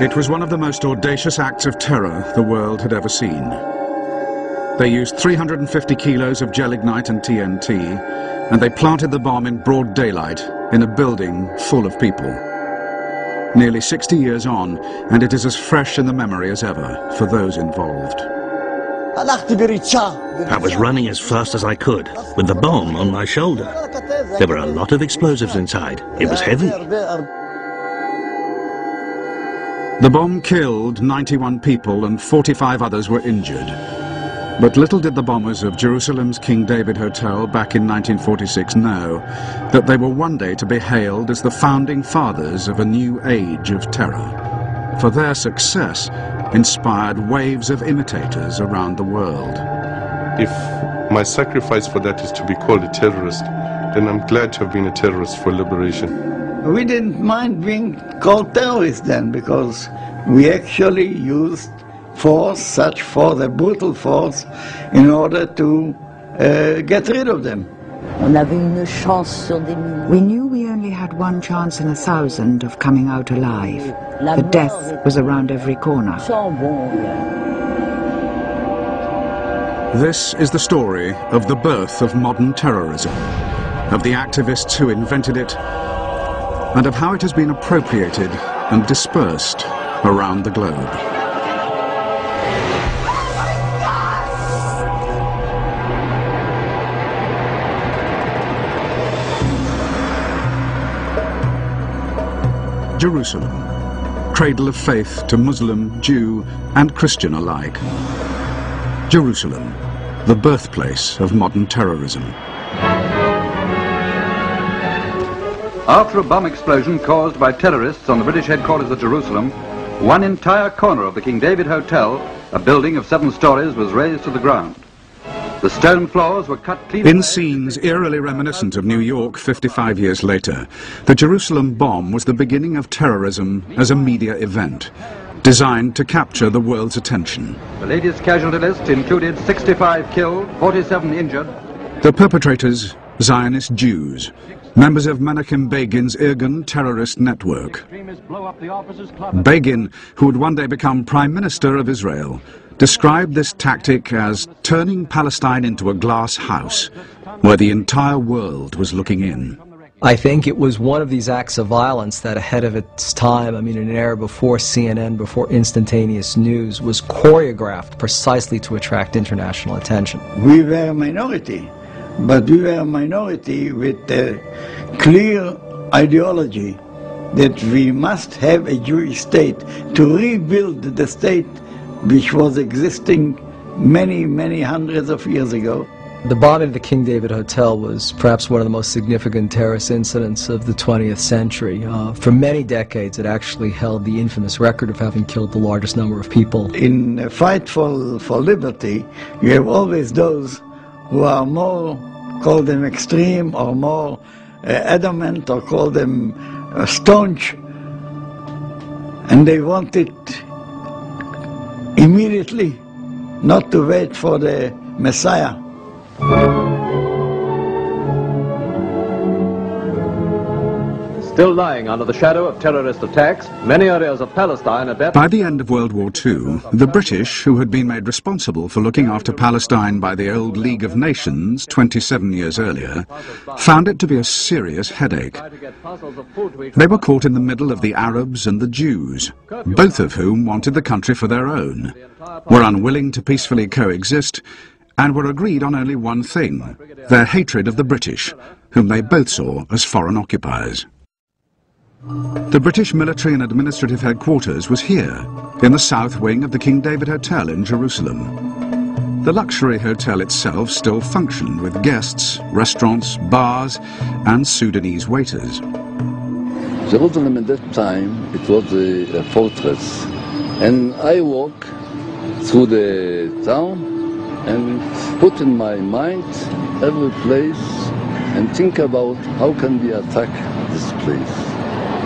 It was one of the most audacious acts of terror the world had ever seen. They used 350 kilos of gelignite and TNT, and they planted the bomb in broad daylight in a building full of people. Nearly 60 years on, and it is as fresh in the memory as ever for those involved. I was running as fast as I could, with the bomb on my shoulder. There were a lot of explosives inside. It was heavy. The bomb killed 91 people and 45 others were injured. But little did the bombers of Jerusalem's King David Hotel back in 1946 know that they were one day to be hailed as the founding fathers of a new age of terror. For their success inspired waves of imitators around the world. If my sacrifice for that is to be called a terrorist, then I'm glad to have been a terrorist for liberation. We didn't mind being called terrorists then, because we actually used force, such force, a brutal force, in order to get rid of them. We knew we only had one chance in 1,000 of coming out alive. The death was around every corner. This is the story of the birth of modern terrorism, of the activists who invented it, and of how it has been appropriated and dispersed around the globe. Jerusalem, cradle of faith to Muslim, Jew, and Christian alike. Jerusalem, the birthplace of modern terrorism. After a bomb explosion caused by terrorists on the British headquarters at Jerusalem, one entire corner of the King David Hotel, a building of 7 stories, was razed to the ground. The stone floors were cut clean. In scenes eerily reminiscent of New York 55 years later, the Jerusalem bomb was the beginning of terrorism as a media event, designed to capture the world's attention. The latest casualty list included 65 killed, 47 injured. The perpetrators, Zionist Jews, members of Menachem Begin's IRGUN terrorist network. Begin, who would one day become Prime Minister of Israel, described this tactic as turning Palestine into a glass house, where the entire world was looking in. I think it was one of these acts of violence that, ahead of its time, in an era before CNN, before instantaneous news, was choreographed precisely to attract international attention. We were a minority, but we were a minority with a clear ideology that we must have a Jewish state to rebuild the state which was existing many, many hundreds of years ago. The bombing of the King David Hotel was perhaps one of the most significant terrorist incidents of the 20th century. For many decades, it actually held the infamous record of having killed the largest number of people. In a fight for liberty, you have always those who are more, call them extreme, or more adamant, or call them staunch, and they want it immediately, not to wait for the Messiah. Still lying under the shadow of terrorist attacks, many areas of Palestine are better. By the end of World War II, the British, who had been made responsible for looking after Palestine by the old League of Nations 27 years earlier, found it to be a serious headache. They were caught in the middle of the Arabs and the Jews, both of whom wanted the country for their own, were unwilling to peacefully coexist, and were agreed on only one thing: their hatred of the British, whom they both saw as foreign occupiers. The British military and administrative headquarters was here, in the south wing of the King David Hotel in Jerusalem. The luxury hotel itself still functioned with guests, restaurants, bars, and Sudanese waiters. Jerusalem at that time, it was a fortress, and I walk through the town and put in my mind every place and think about how can we attack this place.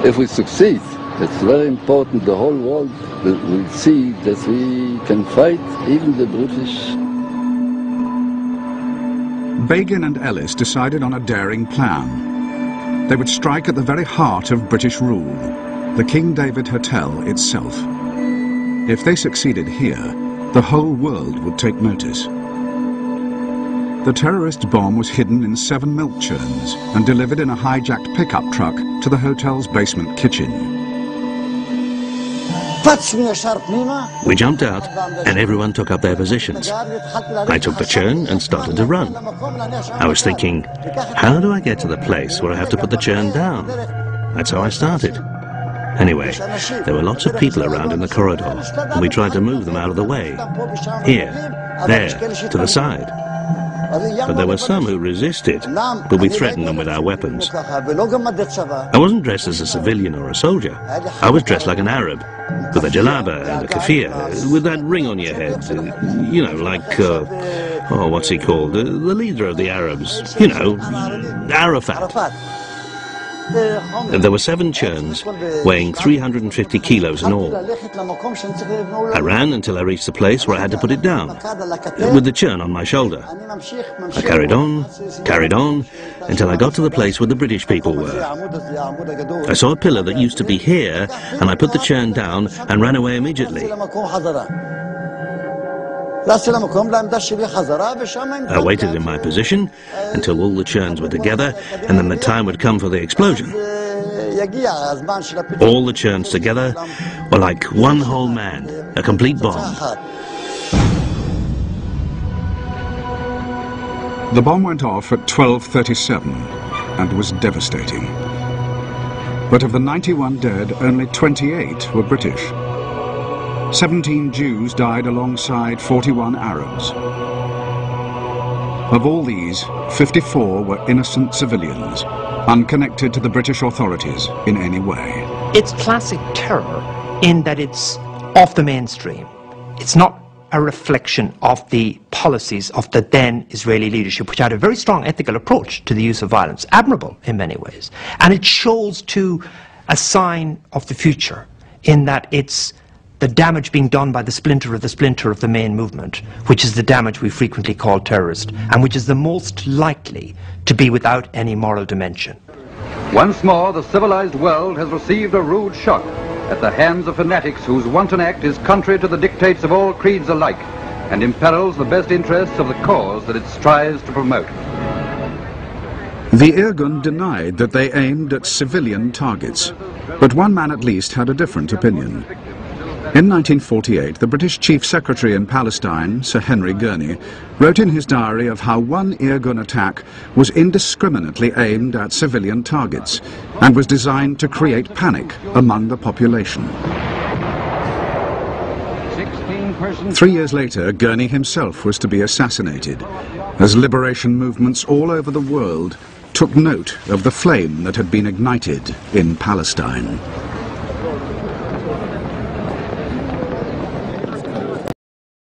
If we succeed, it's very important the whole world will see that we can fight even the British. Begin and Ellis decided on a daring plan. They would strike at the very heart of British rule, the King David Hotel itself. If they succeeded here, the whole world would take notice. The terrorist bomb was hidden in 7 milk churns and delivered in a hijacked pickup truck to the hotel's basement kitchen. We jumped out and everyone took up their positions. I took the churn and started to run. I was thinking, how do I get to the place where I have to put the churn down? That's how I started. Anyway, there were lots of people around in the corridor, and we tried to move them out of the way. Here, there, to the side. But there were some who resisted, but we threatened them with our weapons. I wasn't dressed as a civilian or a soldier. I was dressed like an Arab, with a jalaba and a keffiyeh, with that ring on your head. You know, like, oh, what's he called? The leader of the Arabs. You know, Arafat. And there were 7 churns, weighing 350 kilos in all. I ran until I reached the place where I had to put it down, with the churn on my shoulder. I carried on, until I got to the place where the British people were. I saw a pillar that used to be here, and I put the churn down and ran away immediately. I waited in my position until all the churns were together, and then the time would come for the explosion. All the churns together were like one whole man, a complete bomb. The bomb went off at 12:37 and was devastating. But of the 91 dead, only 28 were British. 17 Jews died alongside 41 Arabs. Of all these, 54 were innocent civilians, unconnected to the British authorities in any way. It's classic terror in that it's off the mainstream. It's not a reflection of the policies of the then Israeli leadership, which had a very strong ethical approach to the use of violence, admirable in many ways. And it shows too a sign of the future in that it's the damage being done by the splinter of the main movement, which is the damage we frequently call terrorist, and which is the most likely to be without any moral dimension. Once more, the civilized world has received a rude shock at the hands of fanatics whose wanton act is contrary to the dictates of all creeds alike and imperils the best interests of the cause that it strives to promote. The IRGUN denied that they aimed at civilian targets, but one man at least had a different opinion. In 1948, the British Chief Secretary in Palestine, Sir Henry Gurney, wrote in his diary of how one IRGUN attack was indiscriminately aimed at civilian targets and was designed to create panic among the population. 3 years later, Gurney himself was to be assassinated, as liberation movements all over the world took note of the flame that had been ignited in Palestine.